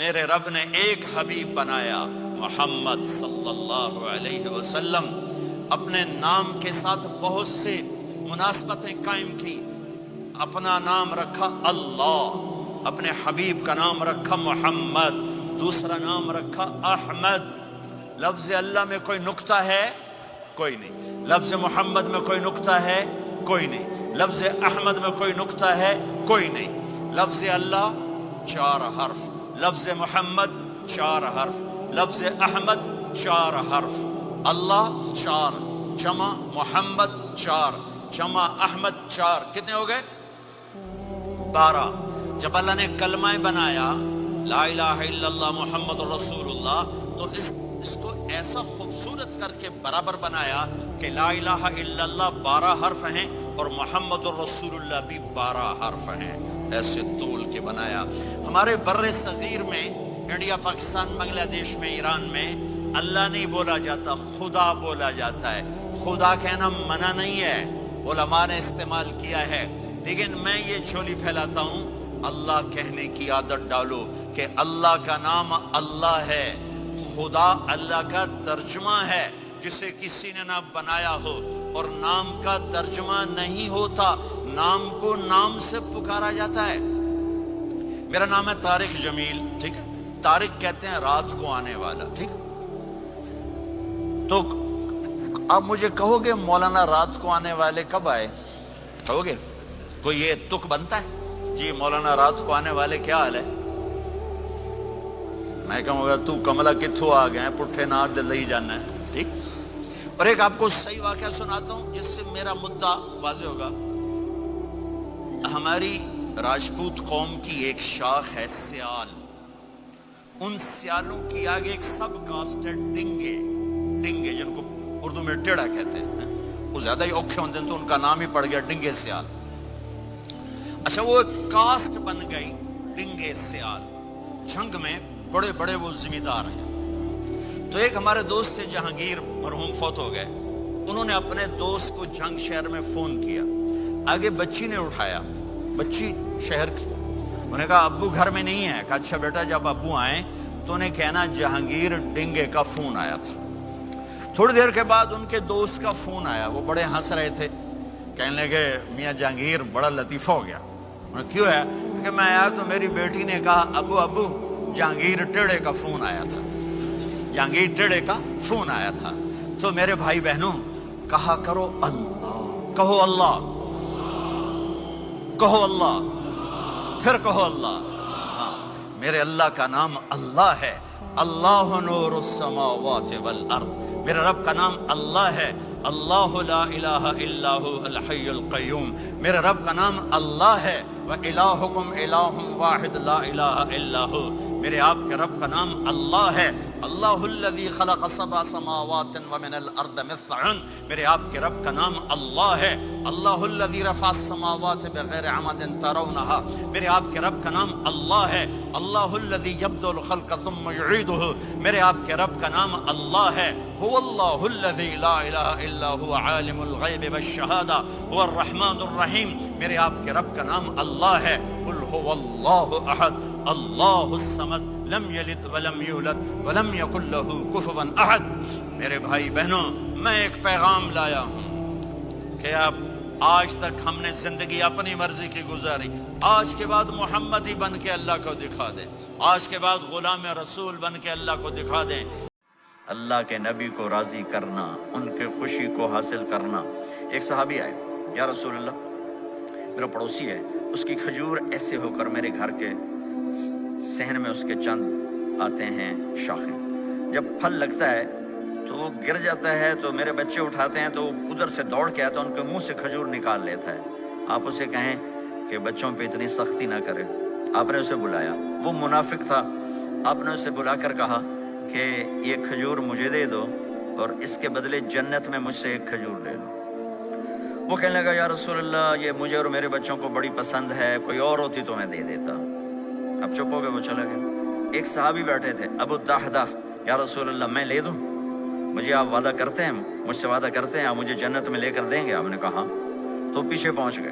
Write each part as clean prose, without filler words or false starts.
میرے رب نے ایک حبیب بنایا محمد صلی اللہ علیہ وسلم. اپنے نام کے ساتھ بہت سے مناسبتیں قائم کی. اپنا نام رکھا اللہ، اپنے حبیب کا نام رکھا محمد، دوسرا نام رکھا احمد. لفظ اللہ میں کوئی نکتہ ہے؟ کوئی نہیں. لفظ محمد میں کوئی نکتہ ہے؟ کوئی نہیں. لفظ احمد میں کوئی نکتہ ہے؟ کوئی نہیں. لفظ اللہ 4 حرف، لفظ محمد 4 حرف، لفظ احمد 4 حرف. اللہ 4 جمع محمد 4 جمع احمد 4، کتنے ہو گئے؟ 12. جب اللہ نے کلمہ بنایا لا الہ الا اللہ محمد رسول اللہ، تو اس کو ایسا خوبصورت کر کے برابر بنایا کہ لا الہ الا اللہ 12 حرف ہیں اور محمد الرسول اللہ بھی 12 حرف ہیں. ایسے تول کے بنایا. ہمارے بر صغیر میں، انڈیا، پاکستان، بنگلہ دیش میں، ایران میں اللہ نہیں بولا جاتا، خدا بولا جاتا ہے. خدا کہنا منع نہیں ہے، علماء نے استعمال کیا ہے، لیکن میں یہ جھولی پھیلاتا ہوں اللہ کہنے کی عادت ڈالو کہ اللہ کا نام اللہ ہے. خدا اللہ کا ترجمہ ہے جسے کسی نے نہ بنایا ہو، اور نام کا ترجمہ نہیں ہوتا، نام کو نام سے پکارا جاتا ہے. میرا نام ہے طارق جمیل، ٹھیک ہے؟ طارق کہتے ہیں رات کو آنے والا، ٹھیک. تو آپ مجھے کہو گے مولانا رات کو آنے والے کب آئے؟ کہو گے؟ کوئی یہ تک بنتا ہے جی مولانا رات کو آنے والے کیا حال ہے؟ میں کہوں گا تو کملا کتھو آ گئے پٹھے نار دل ہی جانا ہے، ٹھیک. اور ایک آپ کو صحیح واقعہ سناتا ہوں جس سے میرا مدعا واضح ہوگا. ہماری راجپوت قوم کی ایک شاخ ہے سیال. ان سیالوں کی آگے ایک سب کاسٹ ہے ڈنگے. ڈنگے جن کو اردو میں ٹیڑا کہتے ہیں، وہ زیادہ ہی اوکھے ہوتے ہیں تو ان کا نام ہی پڑ گیا ڈنگے سیال. اچھا، وہ ایک کاسٹ بن گئی ڈنگے سیال. جنگ میں بڑے بڑے وہ ذمہ دار ہیں. تو ایک ہمارے دوست تھے جہانگیر، مرحوم، فوت ہو گئے. انہوں نے اپنے دوست کو جنگ شہر میں فون کیا. آگے بچی نے اٹھایا، بچی شہر کی. انہوں نے کہا ابو گھر میں نہیں ہے. کہا اچھا بیٹا، جب ابو آئیں تو انہیں کہنا جہانگیر ڈنگے کا فون آیا تھا. تھوڑی دیر کے بعد ان کے دوست کا فون آیا. وہ بڑے ہنس رہے تھے، کہنے لگے میاں جہانگیر بڑا لطیفہ ہو گیا. کیوں ہے؟ کہ میں آیا تو میری بیٹی نے کہا ابو جہانگیر ٹیڑے کا فون آیا تھا. جہانگیر ٹیڑے کا فون آیا تھا. تو میرے بھائی بہنوں، کہا کرو اللہ، کہو اللہ، کہو اللہ، پھر کہو اللہ. ہاں، میرے اللہ کا نام اللہ ہے. اللہ نور السماوات والارض. میرے رب کا نام اللہ ہے. اللہ لا الہ الا هو الحی القیوم. میرے رب کا نام اللہ ہے. وَإِلَٰهُكُمْ إِلَٰهٌ وَاحِدٌ لَا إِلَٰهَ إِلَّا هُوَ. میرے آپ کے رب کا نام اللہ ہے. اللہ الذی خلق 7 سماوات ومن الارض مثلهن. میرے آپ کے رب کا نام اللہ ہے. اللہ الذی رفع السماوات بغیر عمد ترونها. میرے آپ کے رب کا نام اللہ ہے. اللہ الذی یبدأ الخلق ثم یعیدہ. میرے آپ کے رب کا نام اللہ ہے. هو اللہ الذی لا الہ الا هو عالم الغیب والشہادہ هو الرحمن الرحیم. میرے آپ کے رب کا نام اللہ ہے. قل هو اللہ احد اللہ الصمد لم یلد ولم یولد ولم یکن له کفوا احد. میرے بھائی بہنوں، میں ایک پیغام لایا ہوں کہ اب آج تک ہم نے زندگی اپنی مرضی کی گزاری. آج کے بعد محمد ہی بن کے اللہ کو دکھا دیں. آج کے بعد غلام رسول بن کے اللہ کو دکھا دیں. اللہ کے نبی کو راضی کرنا، ان کے خوشی کو حاصل کرنا. ایک صحابی آئے، یا رسول اللہ، میرا پڑوسی ہے، اس کی کھجور ایسے ہو کر میرے گھر کے صحن میں اس کے چند آتے ہیں شاخیں. جب پھل لگتا ہے تو وہ گر جاتا ہے تو میرے بچے اٹھاتے ہیں تو ادھر سے دوڑ کے آتا ہے، ان کے منہ سے کھجور نکال لیتا ہے. آپ اسے کہیں کہ بچوں پہ اتنی سختی نہ کرے. آپ نے اسے بلایا، وہ منافق تھا. آپ نے اسے بلا کر کہا کہ یہ کھجور مجھے دے دو اور اس کے بدلے جنت میں مجھ سے ایک کھجور لے لو. وہ کہنے لگا یا رسول اللہ، یہ مجھے اور میرے بچوں کو بڑی پسند ہے، کوئی اور ہوتی تو میں دے دیتا. اب چپ ہو گئے، وہ چلے گئے. ایک صحابی بیٹھے تھے، ابو الدحدہ، یا رسول اللہ میں لے دوں؟ مجھے آپ وعدہ کرتے ہیں، مجھ سے وعدہ کرتے ہیں آپ مجھے جنت میں لے کر دیں گے؟ آپ نے کہا. تو پیچھے پہنچ گئے.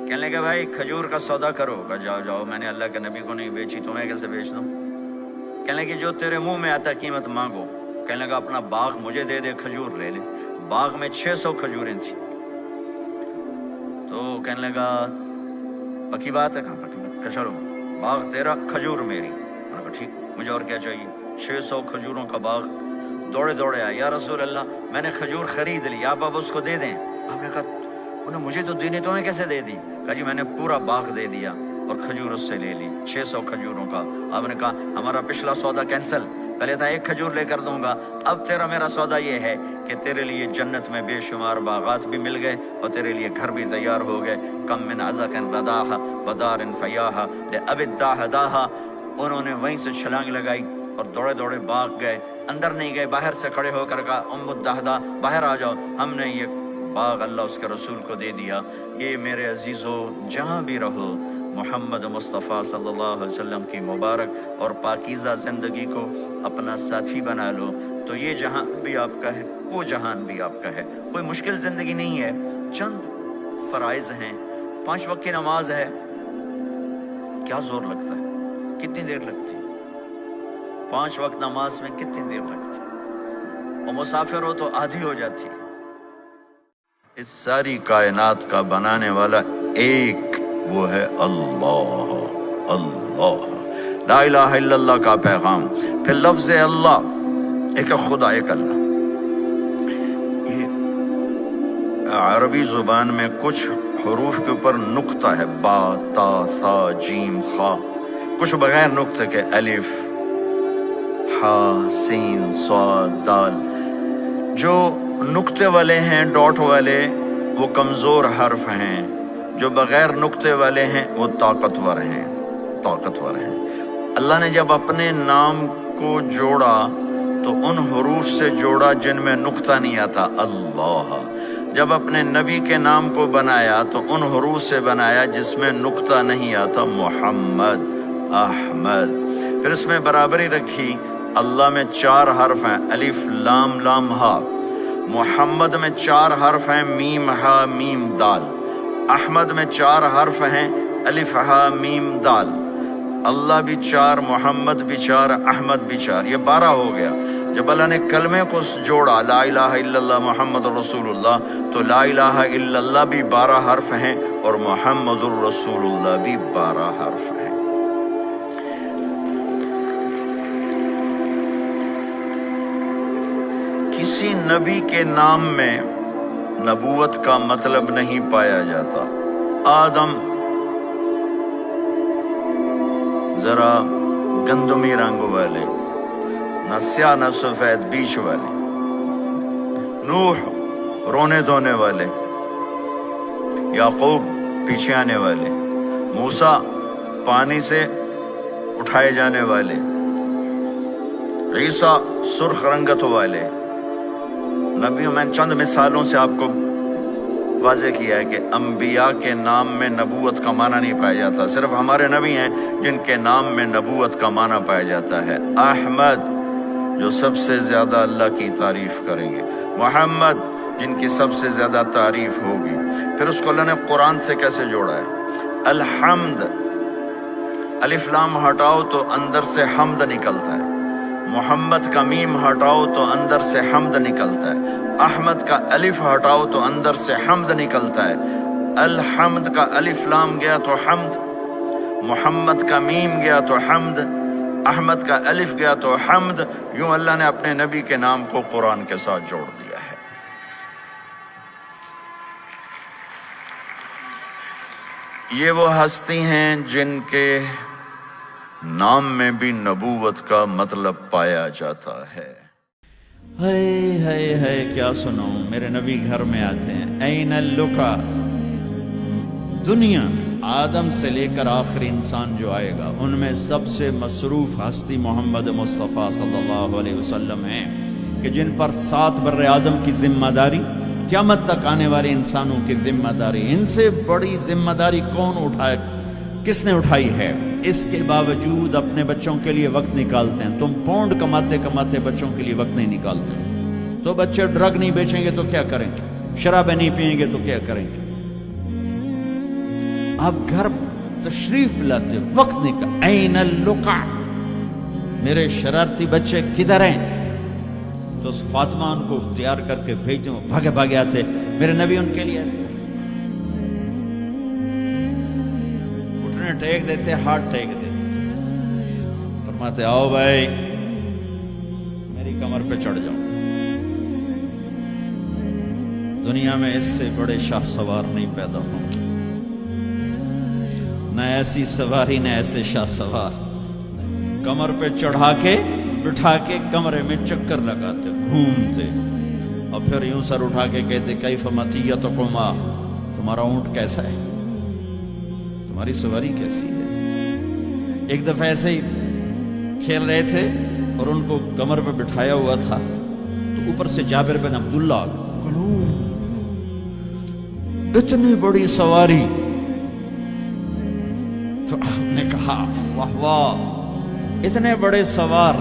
کہنے لگے بھائی کھجور کا سودا کرو. کہا جاؤ جاؤ، میں نے اللہ کے نبی کو نہیں بیچی، تمہیں کیسے بیچ دوں؟ کہنے لگے جو تیرے منہ میں آتا قیمت مانگو. کہنے لگا اپنا باغ مجھے دے دے, کھجور لے لے. باغ میں 600 کھجوریں تھیں. تو کہنے لگا پکی بات ہے, کہاں پکی بات, کہ چلو باغ تیرا کھجور میری. میں نے کہا ٹھیک, مجھے اور کیا چاہیے. 600 کھجوروں کا باغ. دوڑے دوڑے آئے, یا رسول اللہ میں نے کھجور خرید لی, آپ اب اس کو دے دیں. آپ نے کہا انہیں مجھے تو دینی, تمہیں کیسے دے دی؟ کہا جی میں نے پورا باغ دے دیا اور کھجور اس سے لے لی, 600 کھجوروں کا. آپ نے کہا ہمارا پچھلا سودا کینسل, پہلے تھا 1 کھجور لے کر دوں گا, اب تیرا میرا سودا یہ ہے کہ تیرے لیے جنت میں بے شمار باغات بھی مل گئے اور تیرے لیے گھر بھی تیار ہو گئے. کم من عزق بداہ بدار فیاہ لأب الداہ داہا. انہوں نے وہیں سے چھلانگ لگائی اور دوڑے دوڑے باغ گئے. اندر نہیں گئے, باہر سے کھڑے ہو کر کہا ام الدہدہ باہر آ جاؤ, ہم نے یہ باغ اللہ اس کے رسول کو دے دیا. یہ میرے عزیزو جہاں بھی رہو محمد مصطفیٰ صلی اللہ علیہ وسلم کی مبارک اور پاکیزہ زندگی کو اپنا ساتھی بنا لو تو یہ جہان بھی آپ کا ہے, وہ جہان بھی آپ کا ہے. کوئی مشکل زندگی نہیں ہے, چند فرائض ہیں, 5 وقت کی نماز ہے. کیا زور لگتا ہے, کتنی دیر لگتی ہے 5 وقت نماز میں, کتنی دیر لگتی ہے, اور مسافر ہو تو آدھی ہو جاتی ہے. اس ساری کائنات کا بنانے والا ایک وہ ہے اللہ. اللہ لا الہ الا اللہ کا پیغام. پھر لفظ اللہ, ایک خدا, ایک اللہ. یہ عربی زبان میں کچھ حروف کے اوپر نقطہ ہے, با تا ثا جیم خا, کچھ بغیر نقطے کے, الف ہا سین صاد دال. جو نقطے والے ہیں, ڈاٹ والے, وہ کمزور حرف ہیں. جو بغیر نقطے والے ہیں وہ طاقتور ہیں, طاقتور ہیں. اللہ نے جب اپنے نام کو جوڑا تو ان حروف سے جوڑا جن میں نقطہ نہیں آتا, اللہ. جب اپنے نبی کے نام کو بنایا تو ان حروف سے بنایا جس میں نقطہ نہیں آتا, محمد, احمد. پھر اس میں برابری رکھی. اللہ میں 4 حرف ہیں, الف لام لام ہا. محمد میں 4 حرف ہیں, میم ہا میم دال. احمد میں 4 حرف ہیں, الف ہا میم دال. اللہ بھی 4, محمد بھی 4, احمد بھی 4, یہ 12 ہو گیا. جب اللہ نے کلمے کو جوڑا لا الہ الا اللہ محمد رسول اللہ, تو لا الہ الا اللہ بھی 12 حرف ہیں اور محمد الرسول اللہ بھی 12 حرف ہیں. کسی نبی کے نام میں نبوت کا مطلب نہیں پایا جاتا. آدم ذرا گندمی رنگ والے, نہ سیاہ نہ سفید, بیچ والے. نوح رونے دھونے والے. یعقوب پیچھے آنے والے. موسیٰ پانی سے اٹھائے جانے والے. عیسیٰ سرخ رنگت والے. نبیوں میں چند مثالوں سے آپ کو واضح کیا ہے کہ انبیاء کے نام میں نبوت کا معنی نہیں پایا جاتا. صرف ہمارے نبی ہیں جن کے نام میں نبوت کا معنی پایا جاتا ہے. احمد جو سب سے زیادہ اللہ کی تعریف کریں گے. محمد جن کی سب سے زیادہ تعریف ہوگی. پھر اس کو اللہ نے قرآن سے کیسے جوڑا ہے. الحمد, الف لام ہٹاؤ تو اندر سے حمد نکلتا ہے. محمد کا میم ہٹاؤ تو اندر سے حمد نکلتا ہے. احمد کا الف ہٹاؤ تو اندر سے حمد نکلتا ہے. الحمد کا الف لام گیا تو حمد, محمد کا میم گیا تو حمد, احمد کا الف گیا تو حمد. یوں اللہ نے اپنے نبی کے نام کو قرآن کے ساتھ جوڑ دیا ہے. یہ وہ ہستی ہیں جن کے نام میں بھی نبوت کا مطلب پایا جاتا ہے. ہے کیا سناؤں, میرے نبی گھر میں آتے ہیں. این اللقا, دنیا میں آدم سے لے کر آخری انسان جو آئے گا ان میں سب سے مصروف ہستی محمد مصطفیٰ صلی اللہ علیہ وسلم ہیں, کہ جن پر 7 بر اعظم کی ذمہ داری, قیامت تک آنے والے انسانوں کی ذمہ داری. ان سے بڑی ذمہ داری کون اٹھائے, کس نے اٹھائی ہے؟ اس کے باوجود اپنے بچوں کے لیے وقت نکالتے ہیں. تم پاؤنڈ کماتے کماتے بچوں کے لیے وقت نہیں نکالتے. تو بچے ڈرگ نہیں بیچیں گے تو کیا کریں گے, شرابیں نہیں پئیں گے تو کیا کریں گے. آپ گھر تشریف لاتے, وقت نکال. این اللقا, میرے شرارتی بچے کدھر ہیں؟ تو اس فاطمہ ان کو تیار کر کے بھیجتے ہیں، بھاگے بھاگے آتے، میرے نبی ان کے لیے ایسے گھٹنے ٹیک دیتے، ہاتھ ٹیک دیتے، فرماتے آؤ بھائی میری کمر پہ چڑھ جاؤ، دنیا میں اس سے بڑے شاہ سوار نہیں پیدا ہوں گے، نہ ایسی سواری نہ ایسے شاہ سوار، کمر پہ چڑھا کے بٹھا کے کمرے میں چکر لگاتے گھومتے، اور پھر یوں سر اٹھا کے کہتے کیف مطیتکما، تمہارا اونٹ کیسا ہے، تمہاری سواری کیسی ہے۔ ایک دفعہ ایسے ہی کھیل رہے تھے اور ان کو کمر پہ بٹھایا ہوا تھا، تو اوپر سے جابر بن عبداللہ اتنی بڑی سواری، تو آپ نے کہا واہ واہ، اتنے بڑے سوار